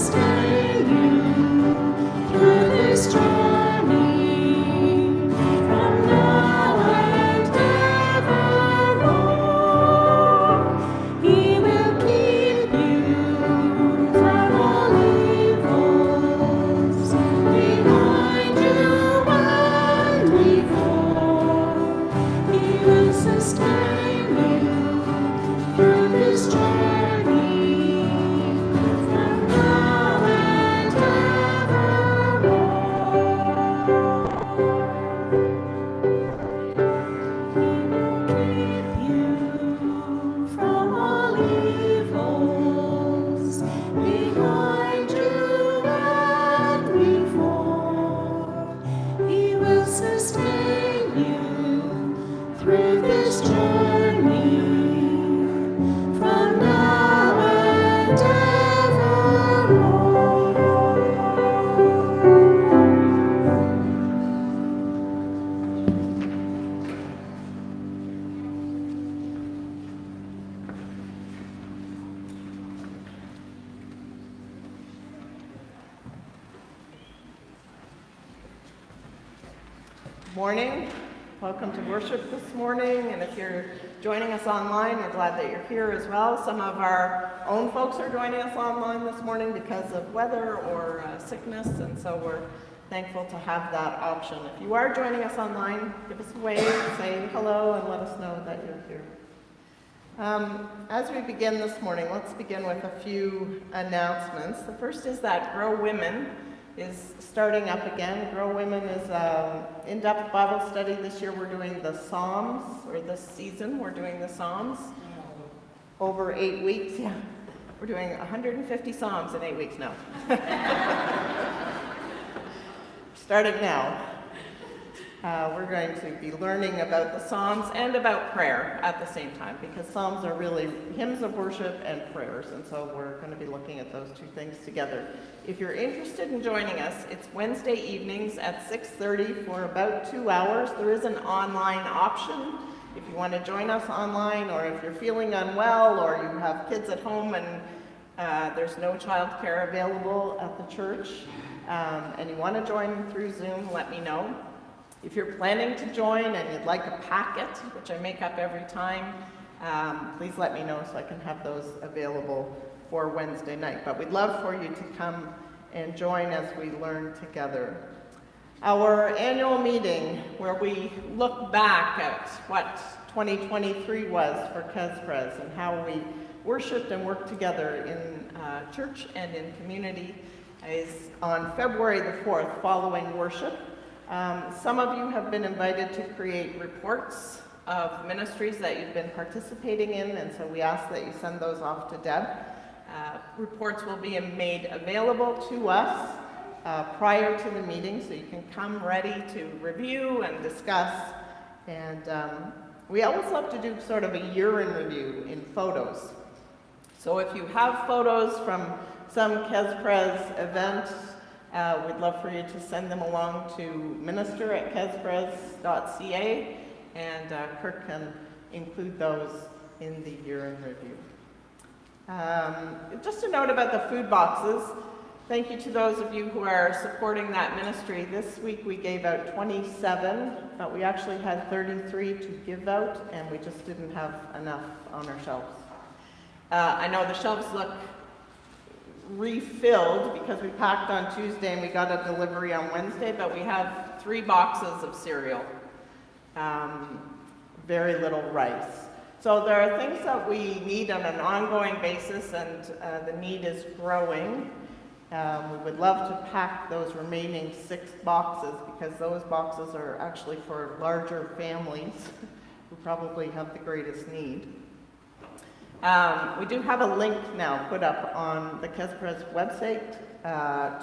Stay. Morning. Welcome to worship this morning, and if you're joining us online, we're glad that you're here as well. Some of our own folks are joining us online this morning because of weather or sickness, and so we're thankful to have that option. If you are joining us online, give us a wave, say hello, and let us know that you're here. As we begin this morning, let's begin with a few announcements. The first is that Grow Women is starting up again. Grow Women is an in-depth Bible study. This year we're doing the Psalms, or this season we're doing the Psalms over 8 weeks. Yeah, we're doing 150 Psalms in 8 weeks now. Starting now. We're going to be learning about the Psalms and about prayer at the same time, because Psalms are really hymns of worship and prayers, and so we're going to be looking at those two things together. If you're interested in joining us, it's Wednesday evenings at 6:30 for about 2 hours. There is an online option if you want to join us online, or if you're feeling unwell, or you have kids at home and there's no childcare available at the church, and you want to join through Zoom, let me know. If you're planning to join and you'd like a packet, which I make up every time, please let me know so I can have those available for Wednesday night. But we'd love for you to come and join as we learn together. Our annual meeting, where we look back at what 2023 was for KesPres and how we worshiped and worked together in church and in community, is on February the 4th following worship. Some of you have been invited to create reports of ministries that you've been participating in, and so we ask that you send those off to Deb. Reports will be made available to us prior to the meeting, so you can come ready to review and discuss. And we always love to do sort of a year in review in photos. So if you have photos from some KesPres events, we'd love for you to send them along to minister@kespres.ca, and Kirk can include those in the year in review. Just a note about the food boxes. Thank you to those of you who are supporting that ministry. This week we gave out 27, but we actually had 33 to give out, and we just didn't have enough on our shelves. I know the shelves look refilled because we packed on Tuesday and we got a delivery on Wednesday, but we have 3 boxes of cereal, very little rice. So there are things that we need on an ongoing basis, and the need is growing. We would love to pack those remaining 6 boxes, because those boxes are actually for larger families who probably have the greatest need. We do have a link now put up on the KesPres website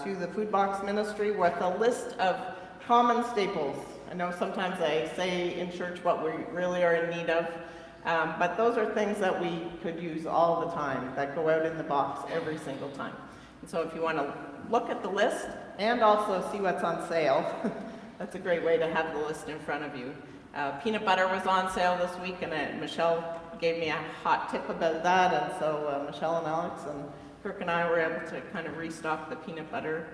to the Food Box Ministry with a list of common staples. I know sometimes I say in church what we really are in need of, but those are things that we could use all the time, that go out in the box every single time. And so if you want to look at the list and also see what's on sale, that's a great way to have the list in front of you. Peanut butter was on sale this week, and Michelle gave me a hot tip about that, and so Michelle and Alex and Kirk and I were able to kind of restock the peanut butter.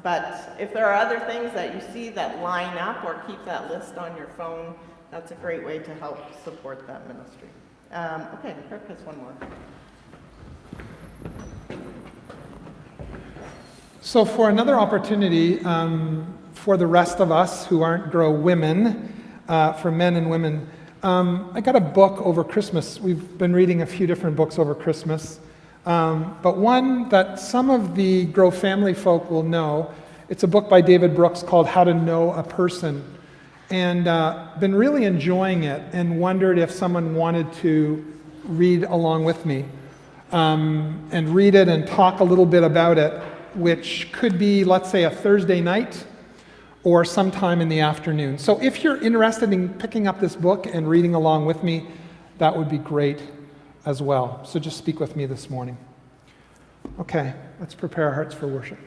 But if there are other things that you see that line up, or keep that list on your phone, that's a great way to help support that ministry. Okay, Kirk has one more. So for another opportunity, for the rest of us who aren't Grow Women, for men and women, I got a book over Christmas. We've been reading a few different books over Christmas, but one that some of the Grow family folk will know. It's a book by David Brooks called How to Know a Person, and been really enjoying it, and wondered if someone wanted to read along with me, and read it and talk a little bit about it, which could be, let's say, a Thursday night or sometime in the afternoon. So if you're interested in picking up this book and reading along with me, that would be great as well. So just speak with me this morning. Okay, let's prepare our hearts for worship.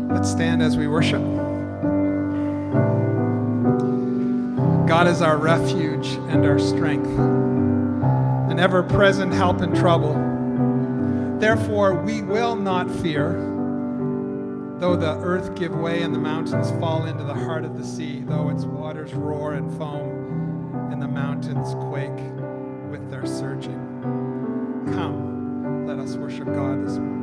Let's stand as we worship. God is our refuge and our strength, an ever-present help in trouble. Therefore, we will not fear, though the earth give way and the mountains fall into the heart of the sea, though its waters roar and foam and the mountains quake with their surging. Come, let us worship God this morning.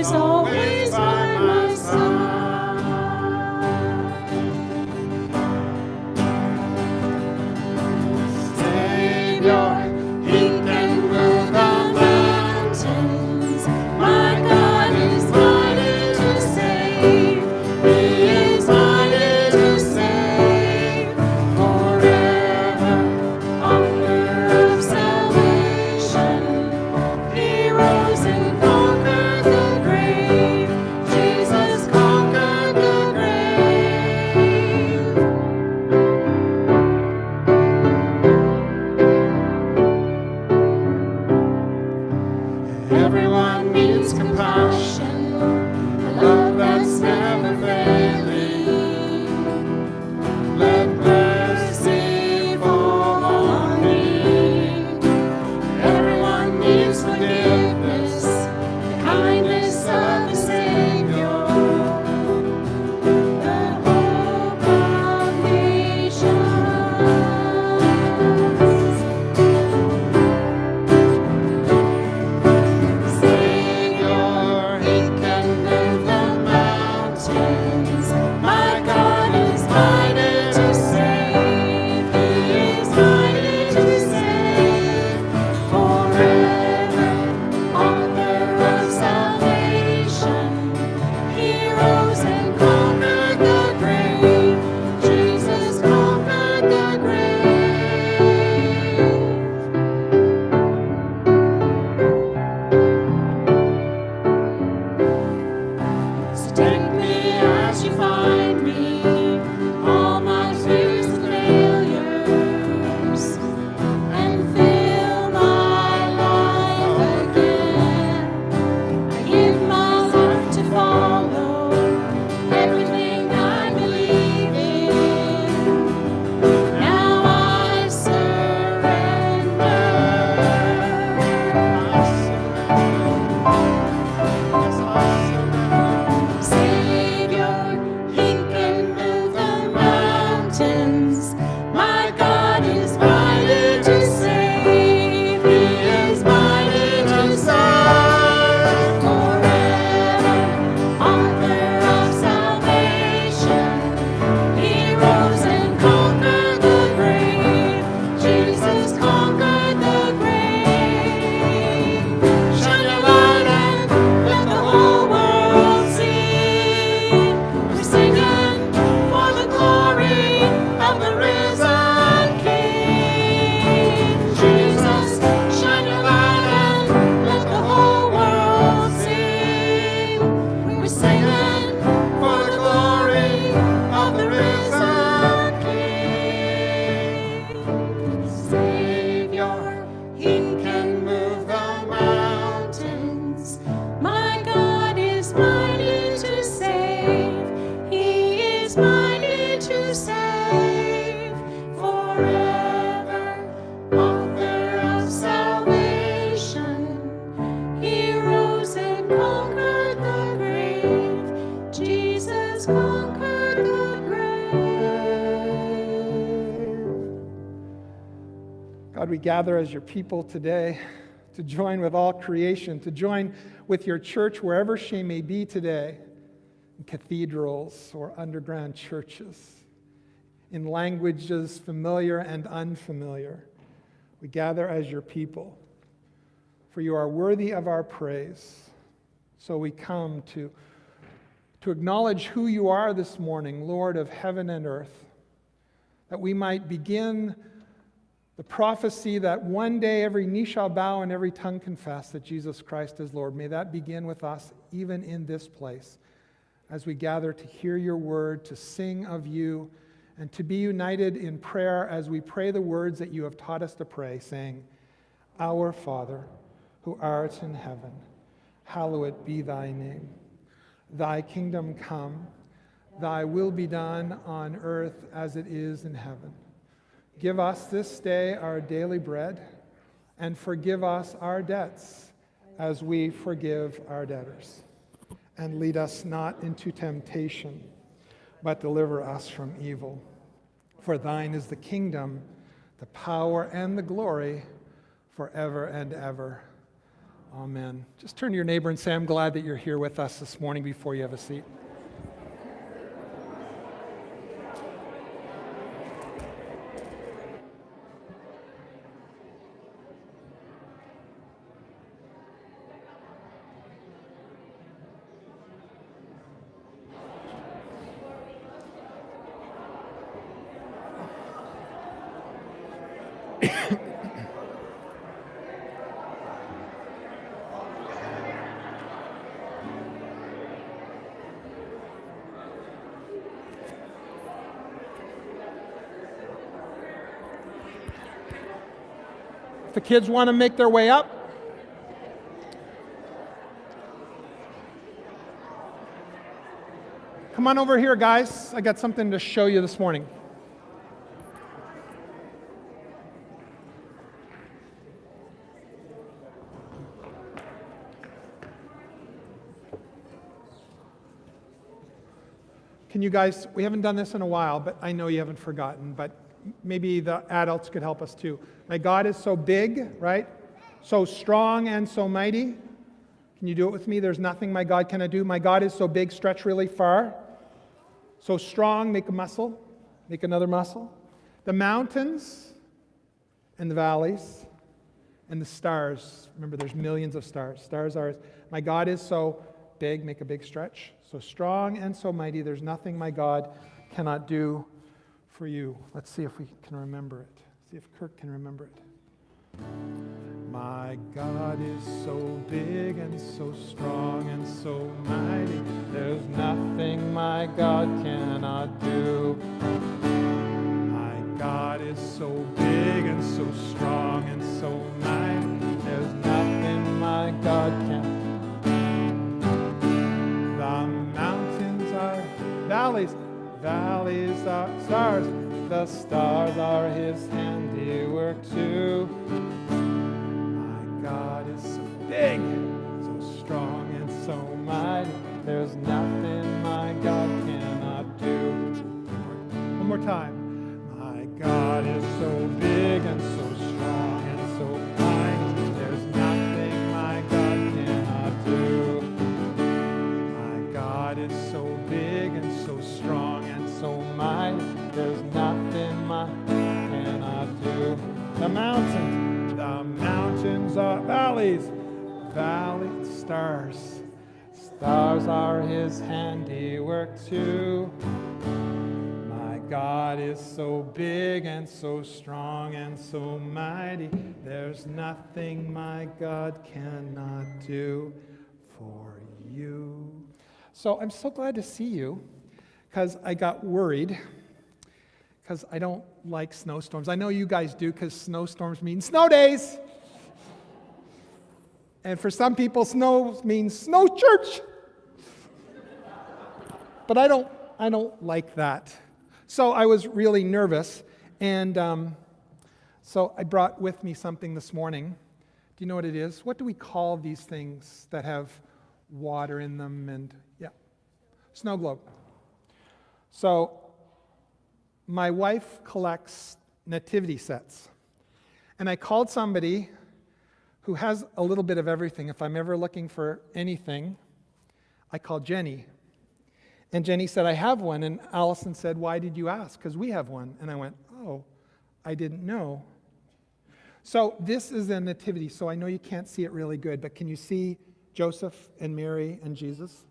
Always by my side. Take me as you find me, all my fears and failures, and fill my life again. I give my life to follow everything I believe in. Now I surrender. Savior, He can move the mountains. My God is mighty to save. He is mighty to save. Forever, author of salvation. He rose and conquered the grave. Jesus conquered the grave. Shine your light and let the whole world see. We're singing for the glory of the risen King. Jesus, shine your light and let the whole world see. We're singing for the glory of the risen King. Savior, He can move the mountains. My God is mighty to save. He is mighty to save. Forever, author of salvation. He rose and conquered the grave. Jesus conquered the grave. God, we gather as your people today to join with all creation, to join with your church wherever she may be today, in cathedrals or underground churches, in languages familiar and unfamiliar. We gather as your people, for you are worthy of our praise. So we come to acknowledge who you are this morning, Lord of heaven and earth, that we might begin the prophecy that one day every knee shall bow and every tongue confess that Jesus Christ is Lord. May that begin with us even in this place as we gather to hear your word, to sing of you, and to be united in prayer as we pray the words that you have taught us to pray, saying, Our Father, who art in heaven, hallowed be thy name. Thy kingdom come, thy will be done on earth as it is in heaven. Give us this day our daily bread, and forgive us our debts as we forgive our debtors. And lead us not into temptation, but deliver us from evil. For thine is the kingdom, the power, and the glory forever and ever. Amen. Just turn to your neighbor and say, I'm glad that you're here with us this morning before you have a seat. If the kids want to make their way up, come on over here, guys. I got something to show you this morning. Can you guys, we haven't done this in a while, but I know you haven't forgotten, but maybe the adults could help us too. My God is so big, right? So strong and so mighty. Can you do it with me? There's nothing my God cannot do. My God is so big, stretch really far. So strong, make a muscle. Make another muscle. The mountains and the valleys and the stars. Remember, there's millions of stars. Stars are, my God is so big, make a big stretch. So strong and so mighty, there's nothing my God cannot do for you. Let's see if we can remember it. See if Kirk can remember it. My God is so big and so strong and so mighty, there's nothing my God cannot do. My God is so big and so strong and so mighty. There's nothing my God can't. The mountains are valleys, valleys are stars. The stars are his handiwork too. My God is so big, so strong and so mighty. There's nothing my God cannot do. One more time. My God is so big and so strong and so mighty. There's nothing my God cannot do. My God is so big and so strong and so mighty. There's nothing my God cannot do. The mountains are valleys, valleys, stars. Stars are his handiwork too. My God is so big and so strong and so mighty. There's nothing my God cannot do for you. So I'm so glad to see you, because I got worried, because I don't like snowstorms. I know you guys do, because snowstorms mean snow days. And for some people, snow means snow church. But I don't like that. So I was really nervous, and so I brought with me something this morning. Do you know what it is? What do we call these things that have water in them? And yeah, snow globe. So my wife collects nativity sets, and I called somebody who has a little bit of everything. If I'm ever looking for anything, I called Jenny. And Jenny said, I have one. And Allison said, why did you ask? Because we have one. And I went, oh, I didn't know. So this is a nativity. So I know you can't see it really good, but can you see Joseph and Mary and Jesus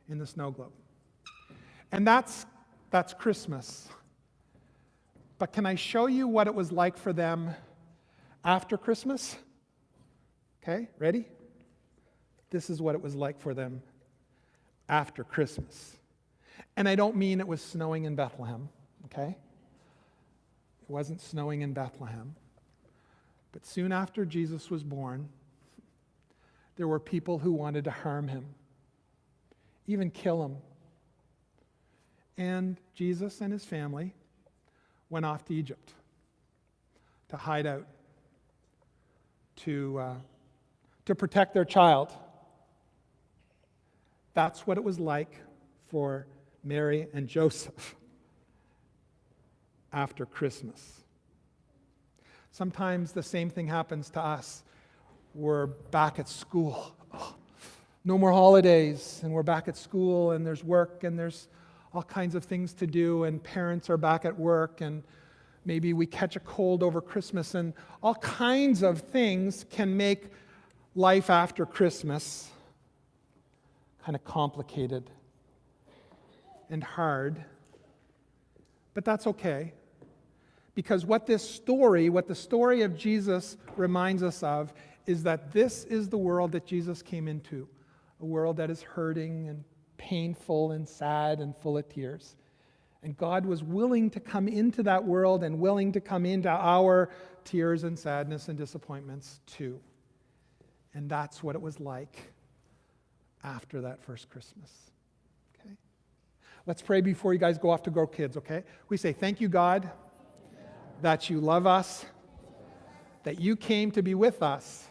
in the snow globe? And that's Christmas. But can I show you what it was like for them after Christmas? Okay, ready? This is what it was like for them after Christmas. And I don't mean it was snowing in Bethlehem, okay? It wasn't snowing in Bethlehem. But soon after Jesus was born, there were people who wanted to harm him, even kill him. And Jesus and his family went off to Egypt to hide out, to protect their child. That's what it was like for Mary and Joseph after Christmas. Sometimes the same thing happens to us. We're back at school. No more holidays, and we're back at school, and there's work, and there's all kinds of things to do, and parents are back at work, and maybe we catch a cold over Christmas, and all kinds of things can make life after Christmas kind of complicated and hard. But that's okay, because what the story of Jesus reminds us of is that this is the world that Jesus came into, a world that is hurting and painful and sad and full of tears. And God was willing to come into that world and willing to come into our tears and sadness and disappointments too. And that's what it was like after that first Christmas. Okay? Let's pray before you guys go off to grow kids, okay? We say, thank you, God, that you love us, that you came to be with us.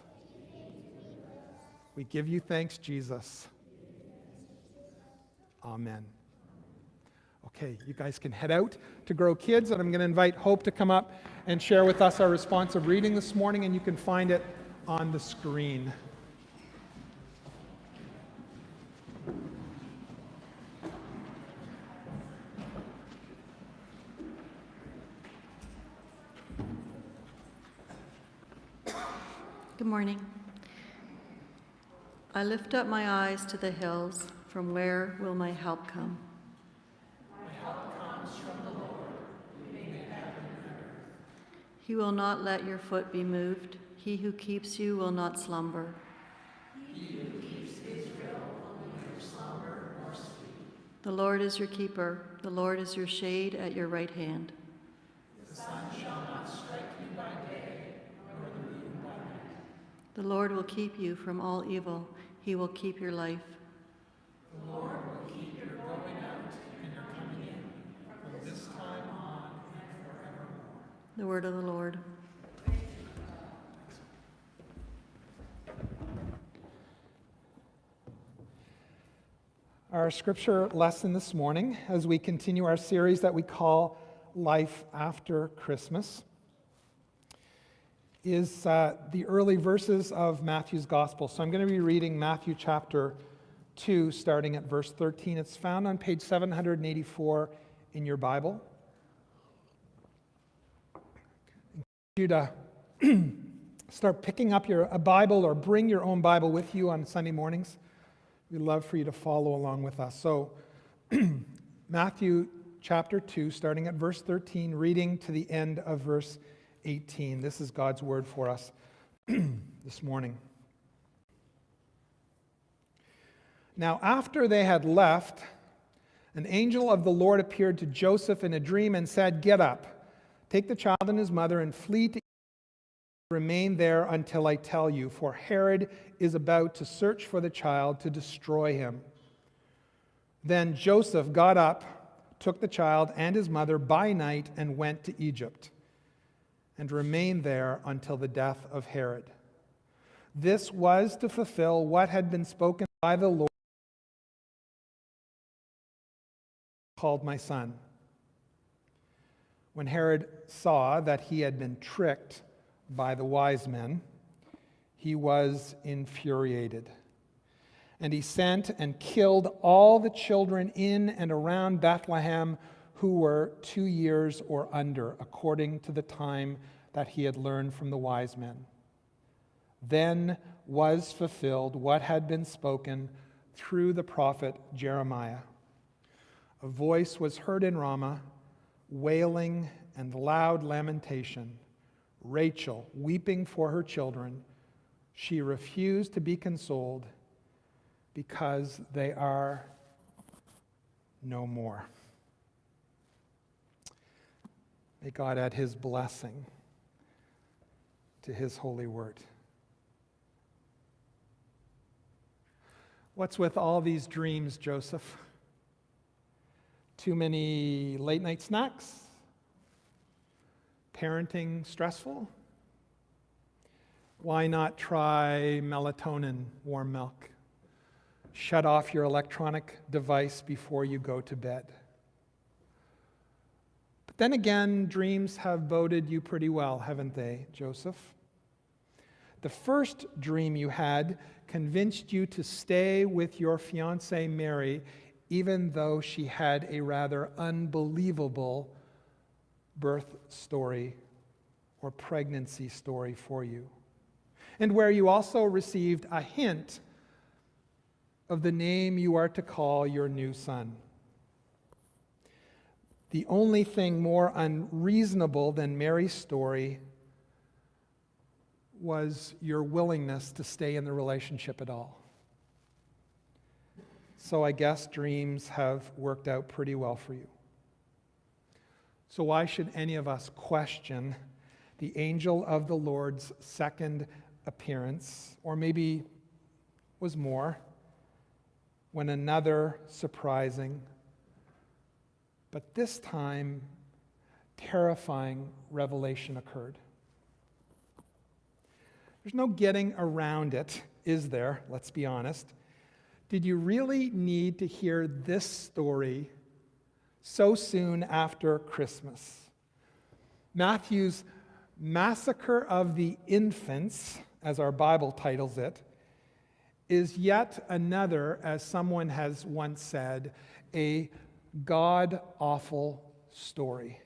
We give you thanks, Jesus. Amen. Okay, you guys can head out to grow kids, and I'm going to invite Hope to come up and share with us our responsive reading this morning, and you can find it on the screen. Good morning. I lift up my eyes to the hills. From where will my help come? My help comes from the Lord, who made heaven and earth. He will not let your foot be moved. He who keeps you will not slumber. He who keeps Israel will neither slumber nor sleep. The Lord is your keeper. The Lord is your shade at your right hand. The sun shall not strike you by day, nor the moon by night. The Lord will keep you from all evil. He will keep your life. The Lord will keep your going out and your coming in from this time on and forevermore. The word of the Lord. Our scripture lesson this morning, as we continue our series that we call Life After Christmas, is the early verses of Matthew's Gospel. So I'm going to be reading Matthew chapter 2, starting at verse 13. It's found on page 784 in your Bible. I encourage you to start picking up a Bible or bring your own Bible with you on Sunday mornings. We'd love for you to follow along with us. So, Matthew chapter 2, starting at verse 13, reading to the end of verse 18. This is God's word for us this morning. Now, after they had left, an angel of the Lord appeared to Joseph in a dream and said, "Get up, take the child and his mother and flee to Egypt. Remain there until I tell you, for Herod is about to search for the child to destroy him." Then Joseph got up, took the child and his mother by night and went to Egypt, and remained there until the death of Herod. This was to fulfill what had been spoken by the Lord, "Called my son." When Herod saw that he had been tricked by the wise men, he was infuriated. And he sent and killed all the children in and around Bethlehem who were 2 years or under, according to the time that he had learned from the wise men. Then was fulfilled what had been spoken through the prophet Jeremiah. A voice was heard in Ramah, wailing and loud lamentation, Rachel weeping for her children. She refused to be consoled because they are no more. May God add his blessing to his holy word. What's with all these dreams, Joseph? Too many late night snacks? Parenting stressful? Why not try melatonin, warm milk? Shut off your electronic device before you go to bed. But then again, dreams have boded you pretty well, haven't they, Joseph? The first dream you had convinced you to stay with your fiancée Mary, even though she had a rather unbelievable birth story or pregnancy story for you, and where you also received a hint of the name you are to call your new son. The only thing more unreasonable than Mary's story was your willingness to stay in the relationship at all. So I guess dreams have worked out pretty well for you. So why should any of us question the angel of the Lord's second appearance, or maybe was more, when another surprising, but this time terrifying revelation occurred? There's no getting around it, is there? Let's be honest. Did you really need to hear this story so soon after Christmas? Matthew's Massacre of the Infants, as our Bible titles it, is yet another, as someone has once said, a god-awful story.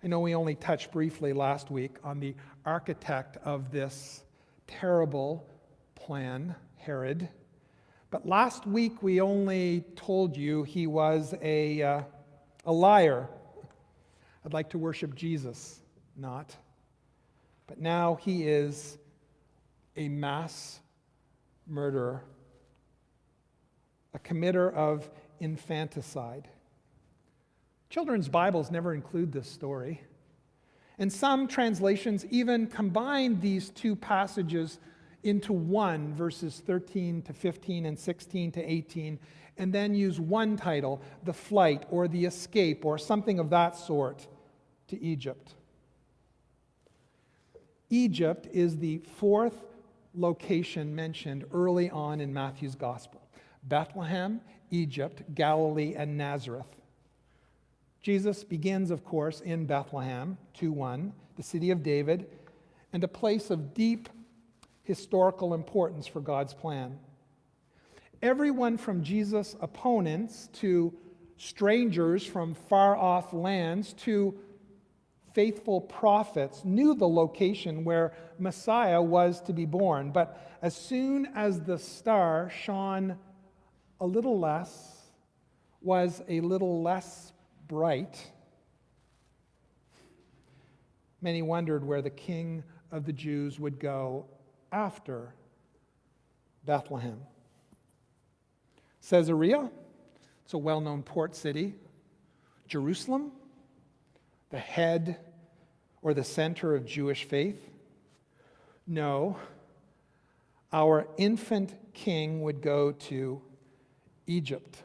I know we only touched briefly last week on the architect of this terrible plan, Herod. But last week we only told you he was a liar. I'd like to worship Jesus, not. But now he is a mass murderer a committer of infanticide. Children's Bibles never include this story. And some translations even combine these two passages into one, verses 13 to 15 and 16 to 18, and then use one title, the flight or the escape or something of that sort, to Egypt. Egypt is the fourth location mentioned early on in Matthew's Gospel. Bethlehem, Egypt, Galilee, and Nazareth. Jesus begins, of course, in Bethlehem, 2:1, the city of David, and a place of deep historical importance for God's plan. Everyone from Jesus' opponents to strangers from far-off lands to faithful prophets knew the location where Messiah was to be born. But as soon as the star shone a little less, was a little less bright, many wondered where the King of the Jews would go after Bethlehem. Caesarea, it's a well-known port city. Jerusalem, the head or the center of Jewish faith. No, our infant king would go to Egypt.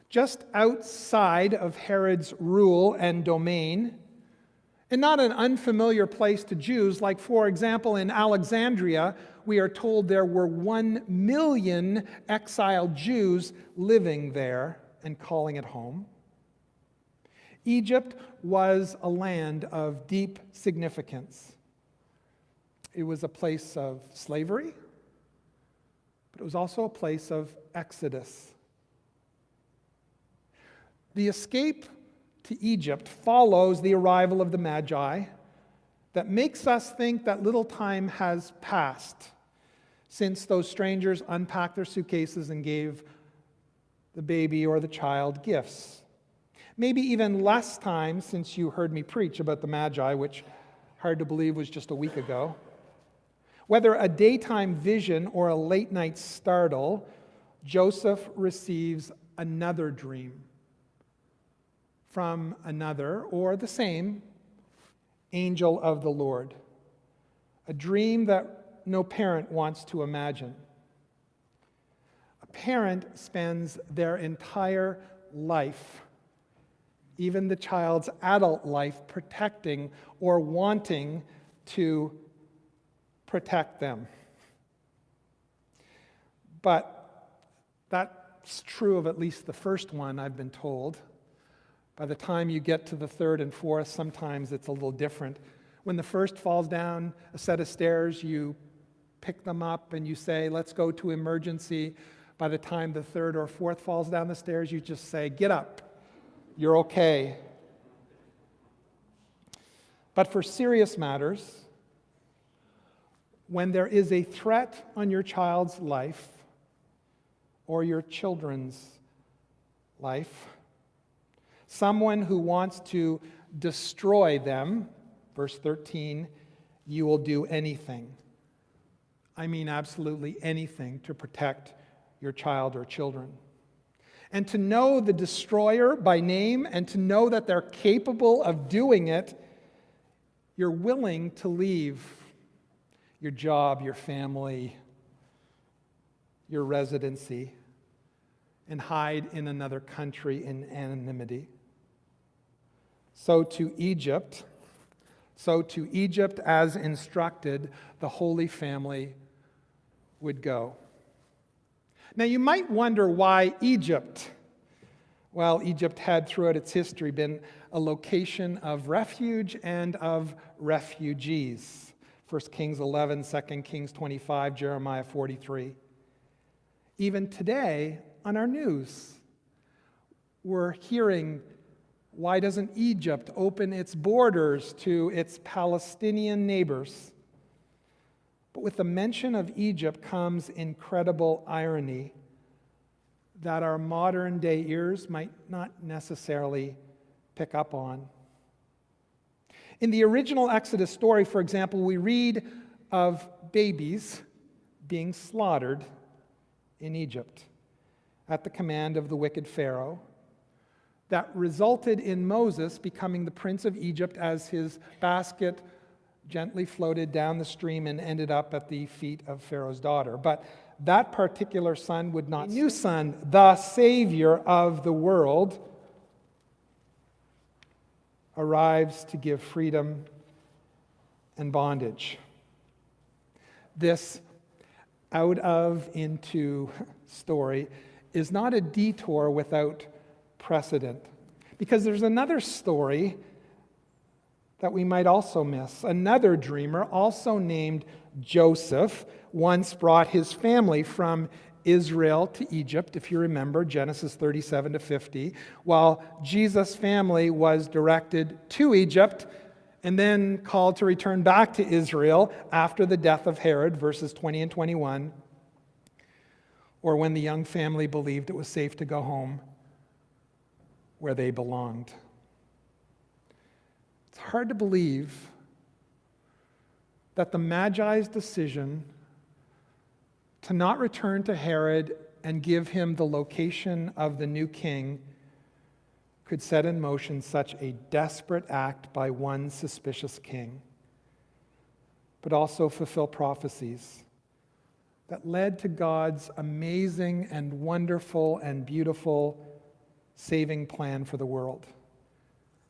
Just outside of Herod's rule and domain, and not an unfamiliar place to Jews, like, for example, in Alexandria, we are told there were 1 million exiled Jews living there and calling it home. Egypt was a land of deep significance. It was a place of slavery, but it was also a place of exodus. The escape to Egypt follows the arrival of the Magi that makes us think that little time has passed since those strangers unpacked their suitcases and gave the baby or the child gifts. Maybe even less time since you heard me preach about the Magi, which, hard to believe, was just a week ago. Whether a daytime vision or a late-night startle, Joseph receives another dream from another or the same angel of the Lord. A dream that no parent wants to imagine. A parent spends their entire life, even the child's adult life, protecting or wanting to protect them. But that's true of at least the first one, I've been told. By the time you get to the third and fourth, sometimes it's a little different. When the first falls down a set of stairs, you pick them up and you say, let's go to emergency. By the time the third or fourth falls down the stairs, you just say, get up. You're okay. But for serious matters, when there is a threat on your child's life or your children's life, someone who wants to destroy them, verse 13, you will do anything. I mean absolutely anything to protect your child or children. And to know the destroyer by name and to know that they're capable of doing it, you're willing to leave your job, your family, your residency, and hide in another country in anonymity. So to Egypt as instructed, the Holy Family would go. Now you might wonder why Egypt. Well, Egypt had throughout its history been a location of refuge and of refugees. 1 Kings 11, 2 Kings 25, Jeremiah 43. Even today on our news, we're hearing, why doesn't Egypt open its borders to its Palestinian neighbors? But with the mention of Egypt comes incredible irony that our modern day ears might not necessarily pick up on. In the original Exodus story, for example, we read of babies being slaughtered in Egypt. at the command of the wicked Pharaoh that resulted in Moses becoming the prince of Egypt as his basket gently floated down the stream and ended up at the feet of Pharaoh's daughter. But that particular son would not. A new son, the Savior of the world, arrives to give freedom and bondage. This out of into story is not a detour without precedent, because there's another story that we might also miss. Another dreamer, also named Joseph, once brought his family from Israel to Egypt, if you remember, Genesis 37 to 50, while Jesus' family was directed to Egypt and then called to return back to Israel after the death of Herod, verses 20 and 21, or when the young family believed it was safe to go home where they belonged. It's hard to believe that the Magi's decision to not return to Herod and give him the location of the new king could set in motion such a desperate act by one suspicious king, but also fulfill prophecies that led to God's amazing and wonderful and beautiful saving plan for the world,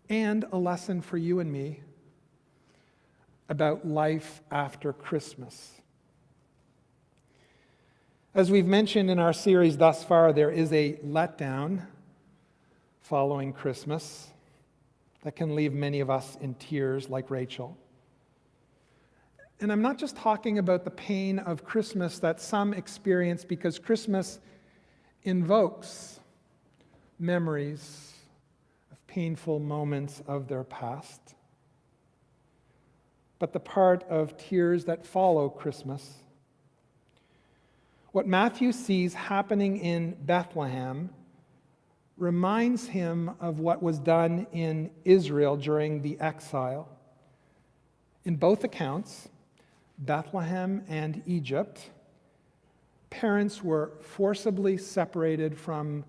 and a lesson for you and me about life after Christmas. As we've mentioned in our series thus far, there is a letdown following Christmas that can leave many of us in tears, like Rachel. And I'm not just talking about the pain of Christmas that some experience, because Christmas invokes memories of painful moments of their past, but the part of tears that follow Christmas. What Matthew sees happening in Bethlehem reminds him of what was done in Israel during the exile. In both accounts, Bethlehem and Egypt, parents were forcibly separated from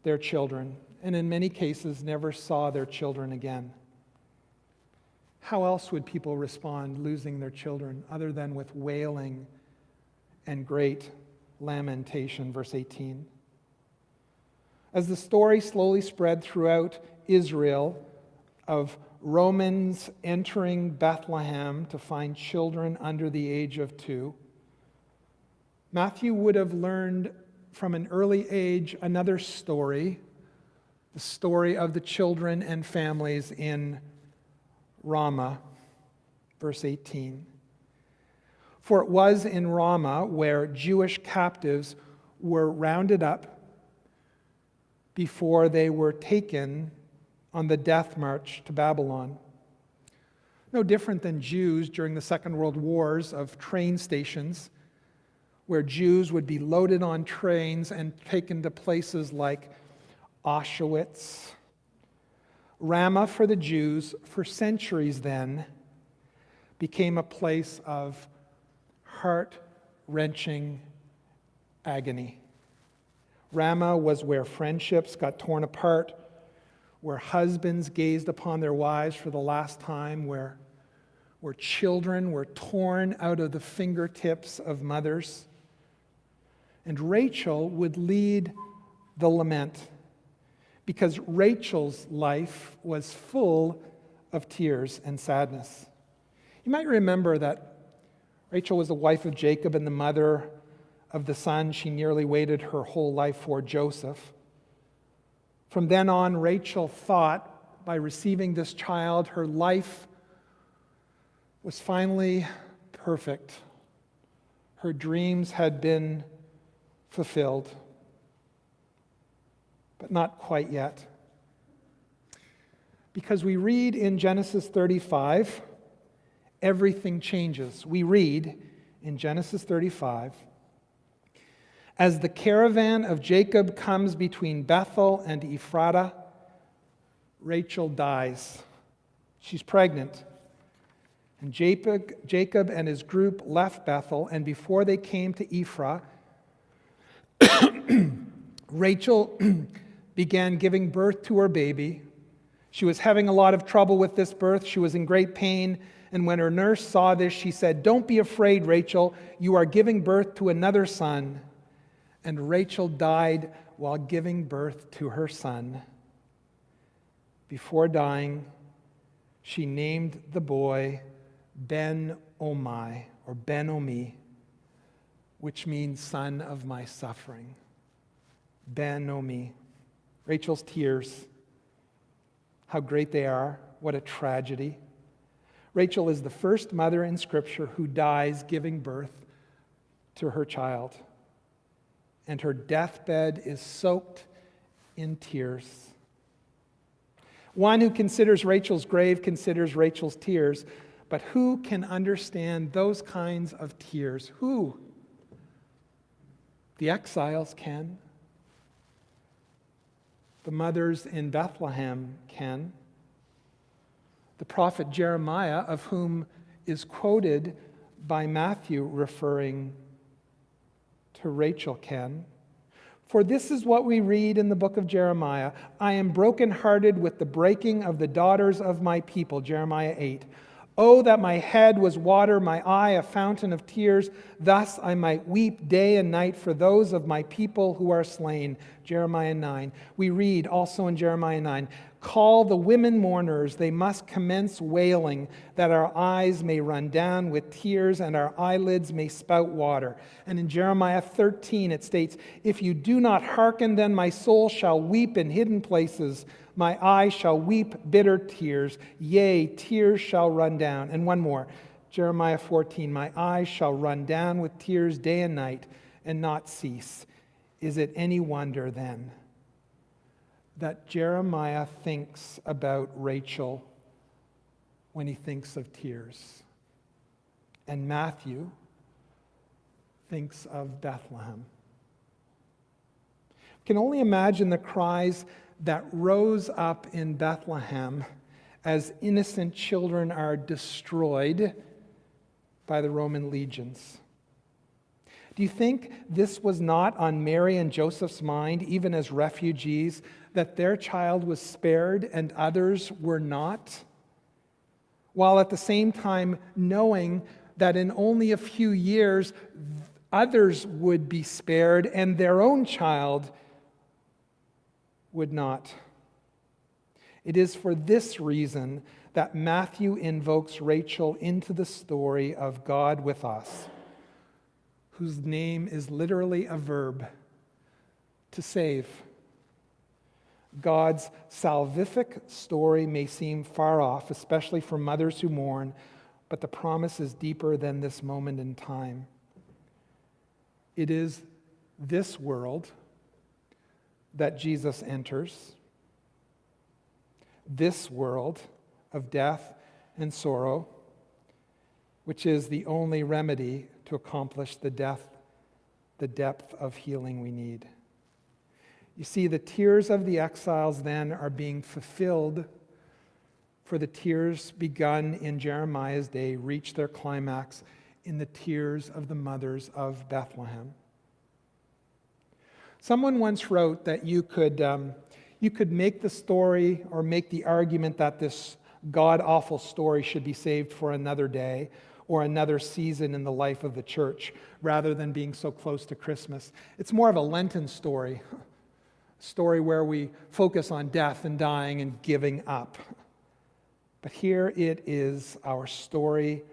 their children, and in many cases never saw their children again. How else would people respond losing their children other than with wailing and great lamentation? Verse 18. As the story slowly spread throughout Israel of Romans entering Bethlehem to find children under the age of 2, Matthew would have learned from an early age another story, the story of the children and families in Ramah, verse 18. For it was in Ramah where Jewish captives were rounded up before they were taken on the death march to Babylon. No different than Jews during the Second World Wars of train stations, where Jews would be loaded on trains and taken to places like Auschwitz. Ramah for the Jews, for centuries then, became a place of heart-wrenching agony. Ramah was where friendships got torn apart, where husbands gazed upon their wives for the last time, where children were torn out of the fingertips of mothers. And Rachel would lead the lament, because Rachel's life was full of tears and sadness. You might remember that Rachel was the wife of Jacob and the mother of the son she nearly waited her whole life for, Joseph. From then on, Rachel thought by receiving this child, her life was finally perfect. Her dreams had been fulfilled, but not quite yet. Because we read in Genesis 35, everything changes. We read in Genesis 35, as the caravan of Jacob comes between Bethel and Ephratah, Rachel dies. She's pregnant. And Jacob and his group left Bethel, and before they came to Ephratah, Rachel began giving birth to her baby. She was having a lot of trouble with this birth. She was in great pain. And when her nurse saw this, she said, "Don't be afraid, Rachel. You are giving birth to another son." And Rachel died while giving birth to her son. Before dying, she named the boy Ben-Omai, or Ben-Omi, which means son of my suffering. Ben-Omi. Rachel's tears, how great they are, what a tragedy. Rachel is the first mother in Scripture who dies giving birth to her child. And her deathbed is soaked in tears. One who considers Rachel's grave considers Rachel's tears, but who can understand those kinds of tears? Who? The exiles can. The mothers in Bethlehem can. The prophet Jeremiah, of whom is quoted by Matthew referring to Rachel, can. For this is what we read in the book of Jeremiah: "I am brokenhearted with the breaking of the daughters of my people," Jeremiah 8. "Oh, that my head was water, my eye a fountain of tears, thus I might weep day and night for those of my people who are slain," Jeremiah 9. We read also in Jeremiah 9, "Call the women mourners, they must commence wailing, that our eyes may run down with tears and our eyelids may spout water." And in Jeremiah 13 it states, "If you do not hearken, then my soul shall weep in hidden places. My eyes shall weep bitter tears. Yea, tears shall run down." And one more, Jeremiah 14, "My eyes shall run down with tears day and night and not cease." Is it any wonder then that Jeremiah thinks about Rachel when he thinks of tears, and Matthew thinks of Bethlehem? Can only imagine the cries that rose up in Bethlehem as innocent children are destroyed by the Roman legions. Do you think this was not on Mary and Joseph's mind, even as refugees, that their child was spared and others were not? While at the same time knowing that in only a few years others would be spared and their own child would not. It is for this reason that Matthew invokes Rachel into the story of God with us, whose name is literally a verb, to save. God's salvific story may seem far off, especially for mothers who mourn, but the promise is deeper than this moment in time. It is this world that Jesus enters, this world of death and sorrow, which is the only remedy to accomplish the depth of healing we need. You see, the tears of the exiles then are being fulfilled, for the tears begun in Jeremiah's day reach their climax in the tears of the mothers of Bethlehem. Someone once wrote that you could make the story or make the argument that this god-awful story should be saved for another day or another season in the life of the church rather than being so close to Christmas. It's more of a Lenten story, a story where we focus on death and dying and giving up. But here it is, our story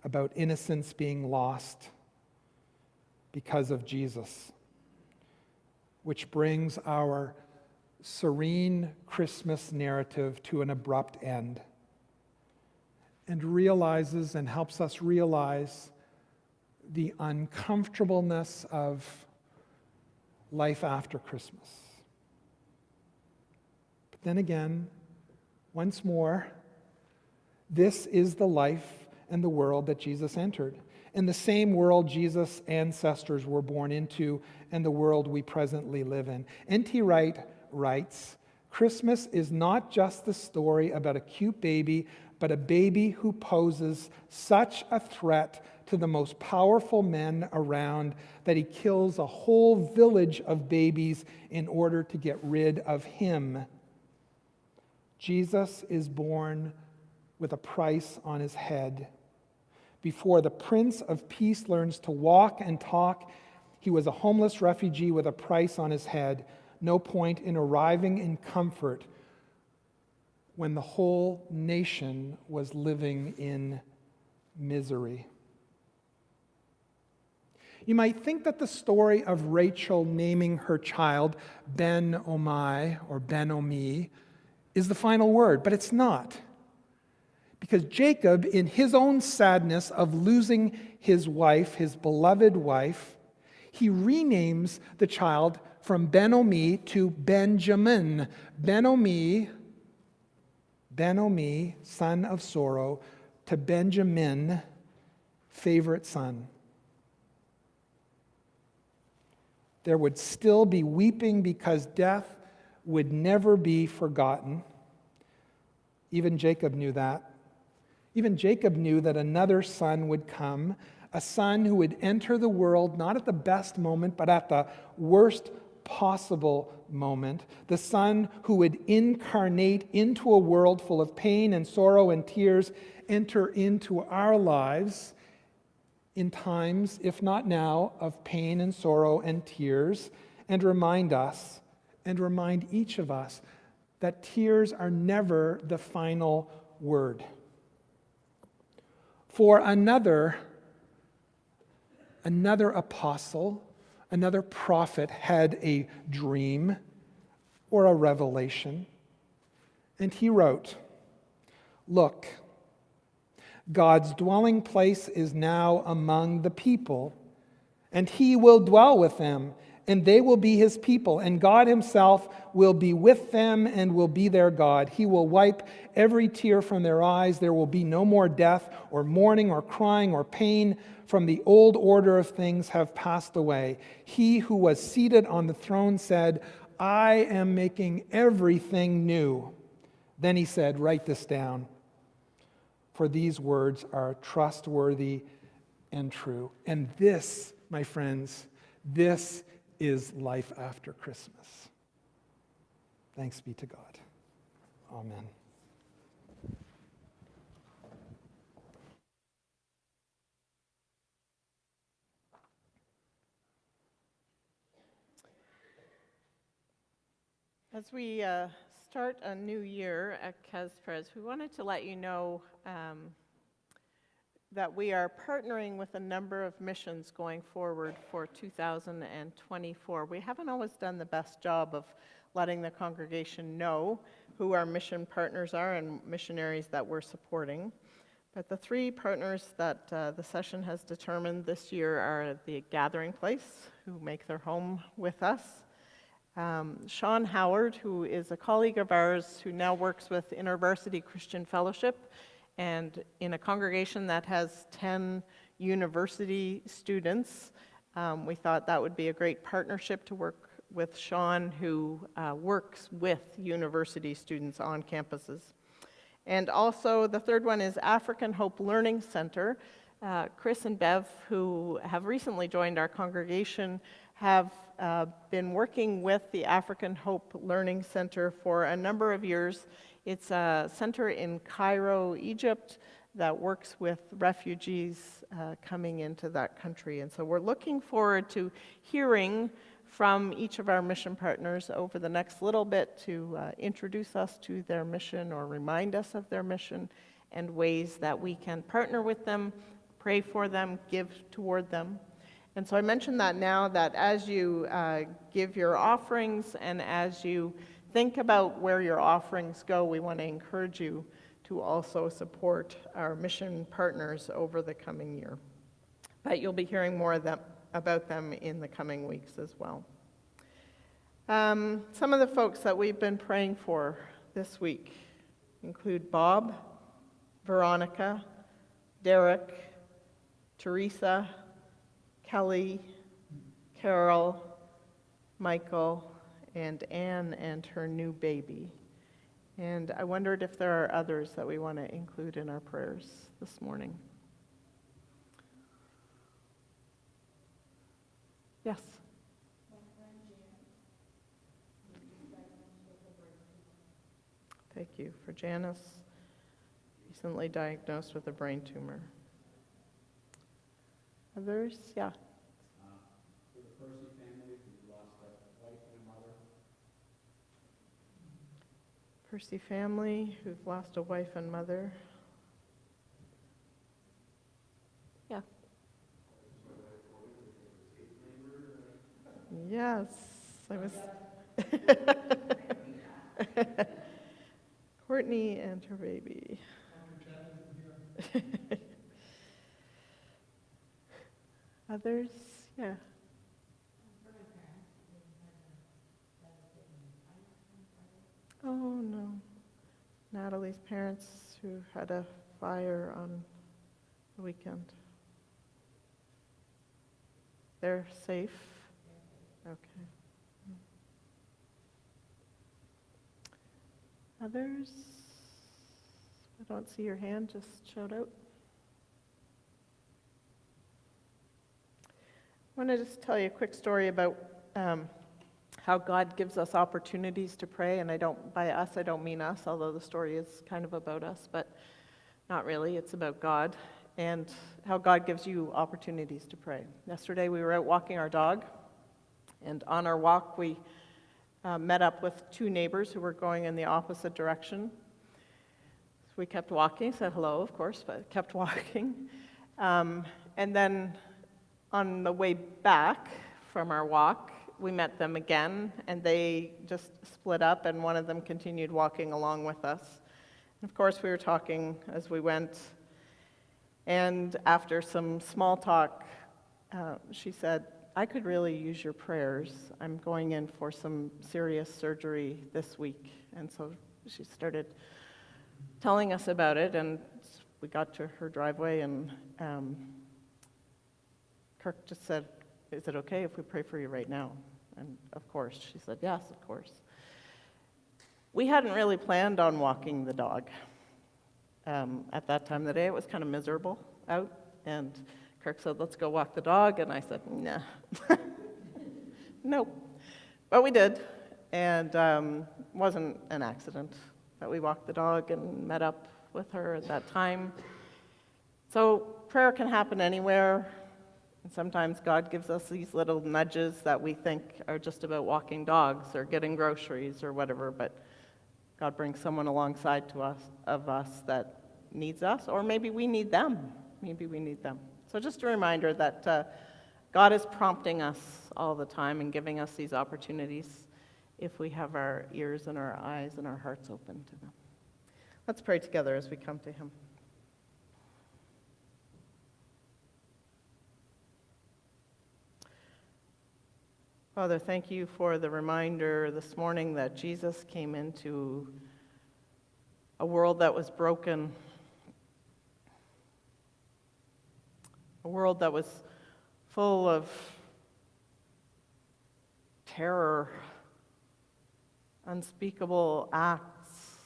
about innocence being lost because of Jesus, which brings our serene Christmas narrative to an abrupt end and realizes and helps us realize the uncomfortableness of life after Christmas. But then again, once more, this is the life and the world that Jesus entered. In the same world Jesus' ancestors were born into and the world we presently live in. N.T. Wright writes, "Christmas is not just the story about a cute baby but a baby who poses such a threat to the most powerful men around that he kills a whole village of babies in order to get rid of him. Jesus is born with a price on his head. Before the Prince of Peace learns to walk and talk, he was a homeless refugee with a price on his head. No point in arriving in comfort when the whole nation was living in misery. You might think that the story of Rachel naming her child Ben-Omai or Ben-Omi is the final word, but it's not. Because Jacob, in his own sadness of losing his wife, his beloved wife, he renames the child from Ben-Omi to Benjamin. Ben-Omi, son of sorrow, to Benjamin, favorite son. There would still be weeping because death would never be forgotten. Even Jacob knew that. Even Jacob knew that another son would come, a son who would enter the world not at the best moment, but at the worst possible moment. The son who would incarnate into a world full of pain and sorrow and tears, enter into our lives in times, if not now, of pain and sorrow and tears, and remind us, and remind each of us, that tears are never the final word. For another apostle, another prophet had a dream or a revelation, and he wrote, "Look, God's dwelling place is now among the people, and he will dwell with them, and they will be his people, and God himself will be with them and will be their God. He will wipe every tear from their eyes. There will be no more death or mourning or crying or pain, from the old order of things have passed away." He who was seated on the throne said, "I am making everything new." Then he said, "Write this down, for these words are trustworthy and true." And this, my friends, this is life after Christmas. Thanks be to God. Amen. As we start a new year at KesPres, we wanted to let you know that we are partnering with a number of missions going forward for 2024. We haven't always done the best job of letting the congregation know who our mission partners are and missionaries that we're supporting. But the three partners that the session has determined this year are the Gathering Place, who make their home with us. Sean Howard, who is a colleague of ours who now works with InterVarsity Christian Fellowship, and in a congregation that has 10 university students, we thought that would be a great partnership to work with Sean, who works with university students on campuses. And also the third one is African Hope Learning Center. Chris and Bev, who have recently joined our congregation, have been working with the African Hope Learning Center for a number of years. It's a center in Cairo, Egypt, that works with refugees coming into that country. And so we're looking forward to hearing from each of our mission partners over the next little bit to introduce us to their mission or remind us of their mission and ways that we can partner with them, pray for them, give toward them. And so I mentioned that now, that as you give your offerings and as you think about where your offerings go, we want to encourage you to also support our mission partners over the coming year. But you'll be hearing more about them in the coming weeks as well. Some of the folks that we've been praying for this week include Bob, Veronica, Derek, Teresa, Kelly, Carol, Michael, and Anne and her new baby. And I wondered if there are others that we want to include in our prayers this morning. Yes. Thank you. For Janice, recently diagnosed with a brain tumor. Others? Yeah. For the Percy family who lost a wife and a mother. Percy family who've lost a wife and mother. Yeah. Yes, I was. Courtney and her baby. Others? Yeah. Oh, no. Natalie's parents who had a fire on the weekend. They're safe? Okay. Others? I don't see your hand, just shout out. I want to just tell you a quick story about how God gives us opportunities to pray, and by us, I don't mean us, although the story is kind of about us, but not really, it's about God, and how God gives you opportunities to pray. Yesterday, we were out walking our dog, and on our walk, we met up with two neighbors who were going in the opposite direction. So we kept walking, said hello, of course, but kept walking. And then on the way back from our walk, we met them again, and they just split up, and one of them continued walking along with us. And of course, we were talking as we went, and after some small talk, she said, I could really use your prayers. I'm going in for some serious surgery this week. And so she started telling us about it, and we got to her driveway, and Kirk just said, is it okay if we pray for you right now? And of course, she said, yes, of course. We hadn't really planned on walking the dog. At that time of the day, it was kind of miserable out, and Kirk said, let's go walk the dog, and I said, nah. Nope. But we did, and it wasn't an accident that we walked the dog and met up with her at that time. So prayer can happen anywhere, and sometimes God gives us these little nudges that we think are just about walking dogs or getting groceries or whatever, but God brings someone alongside of us that needs us, or maybe we need them. Maybe we need them. So just a reminder that God is prompting us all the time and giving us these opportunities if we have our ears and our eyes and our hearts open to them. Let's pray together as we come to Him. Father, thank you for the reminder this morning that Jesus came into a world that was broken, a world that was full of terror, unspeakable acts,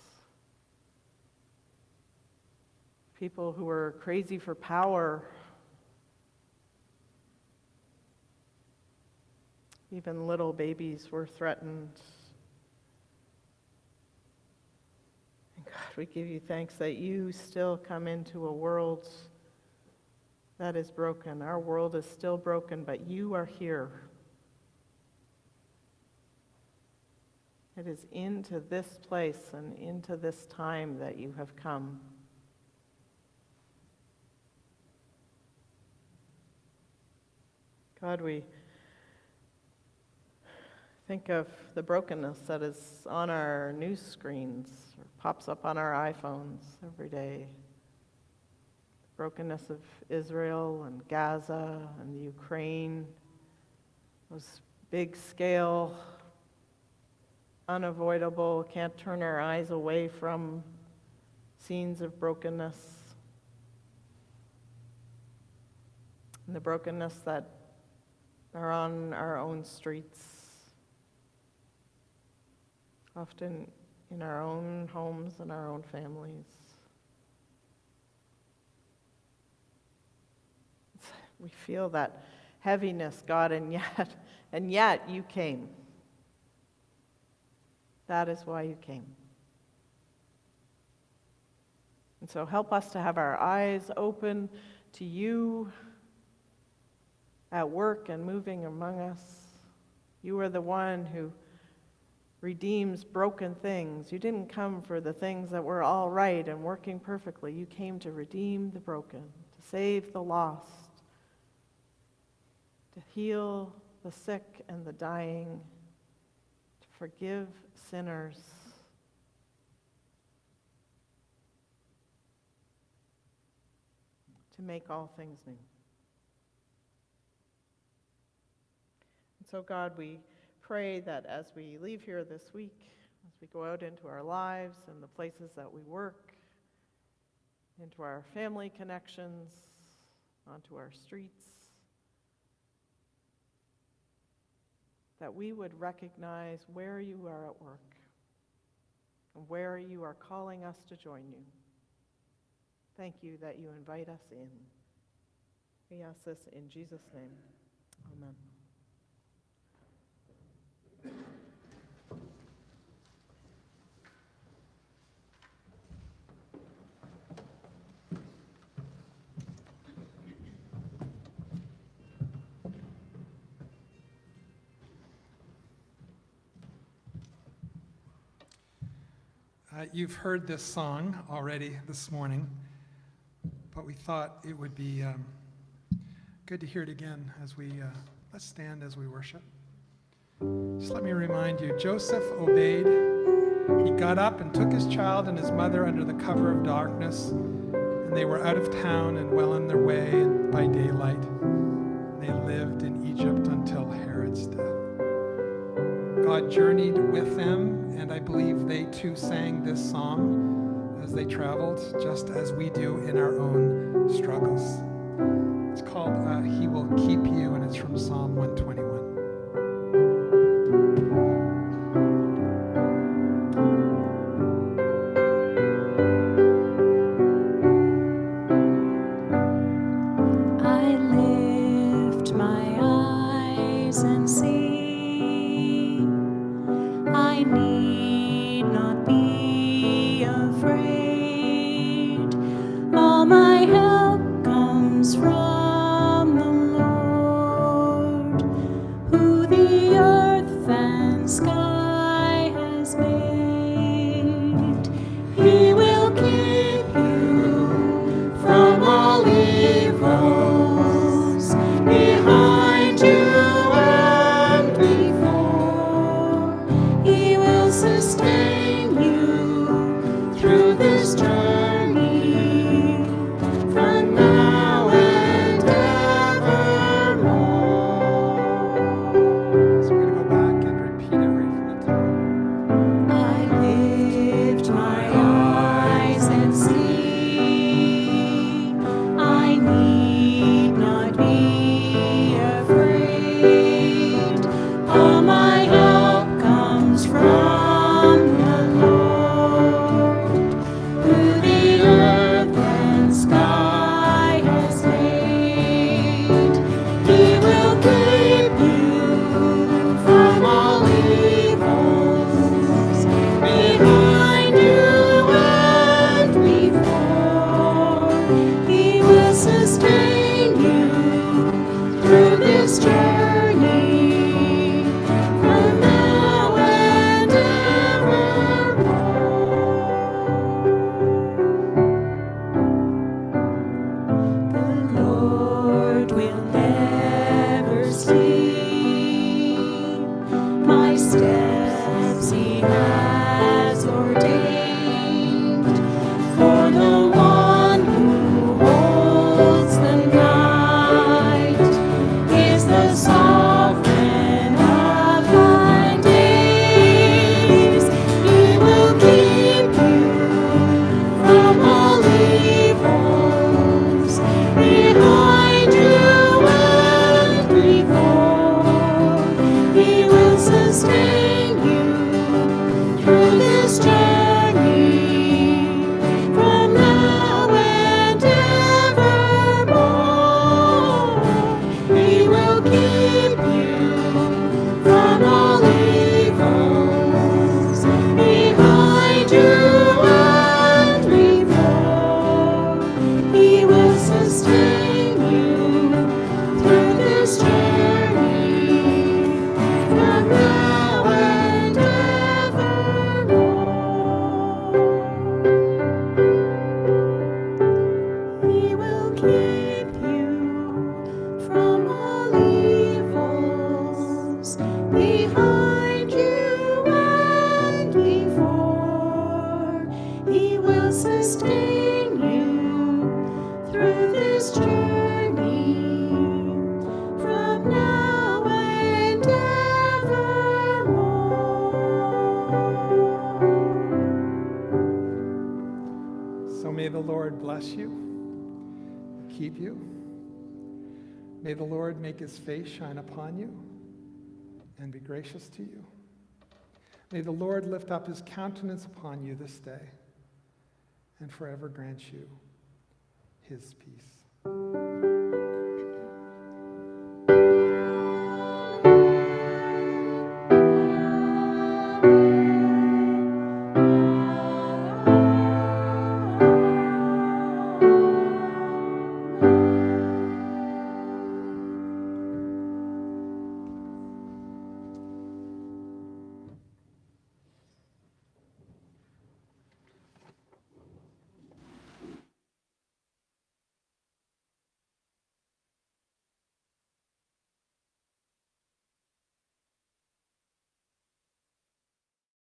people who were crazy for power, even little babies were threatened. And God, we give you thanks that you still come into a world that is broken. Our world is still broken, but you are here. It is into this place and into this time that you have come. God, we think of the brokenness that is on our news screens or pops up on our iPhones every day. The brokenness of Israel and Gaza and the Ukraine, those big scale, unavoidable, can't turn our eyes away from scenes of brokenness. And the brokenness that are on our own streets, often in our own homes and our own families. We feel that heaviness, God, and yet you came. That is why you came. And so help us to have our eyes open to you at work and moving among us. You are the one who redeems broken things. You didn't come for the things that were all right and working perfectly. You came to redeem the broken, to save the lost, to heal the sick and the dying, to forgive sinners. To make all things new. And so, God, we pray that as we leave here this week, as we go out into our lives and the places that we work, into our family connections, onto our streets, that we would recognize where you are at work and where you are calling us to join you. Thank you that you invite us in. We ask this in Jesus' name. Amen. You've heard this song already this morning, but we thought it would be good to hear it again as let's stand as we worship. Just let me remind you, Joseph obeyed. He got up and took his child and his mother under the cover of darkness, and they were out of town and well on their way by daylight. They lived in Egypt until Herod's death. God journeyed with them, and I believe they too sang this song as they traveled, just as we do in our own struggles. It's called He Will Keep You, and it's from Psalm 121. I lift my eyes and see, I need not be afraid. All my help comes from the Lord, who the earth and sky has made. He will keep you from all evils, behind you and before. He will sustain you through this journey, from now and Lord bless you, keep you. May the Lord make his face shine upon you and be gracious to you. May the Lord lift up his countenance upon you this day and forever grant you his peace.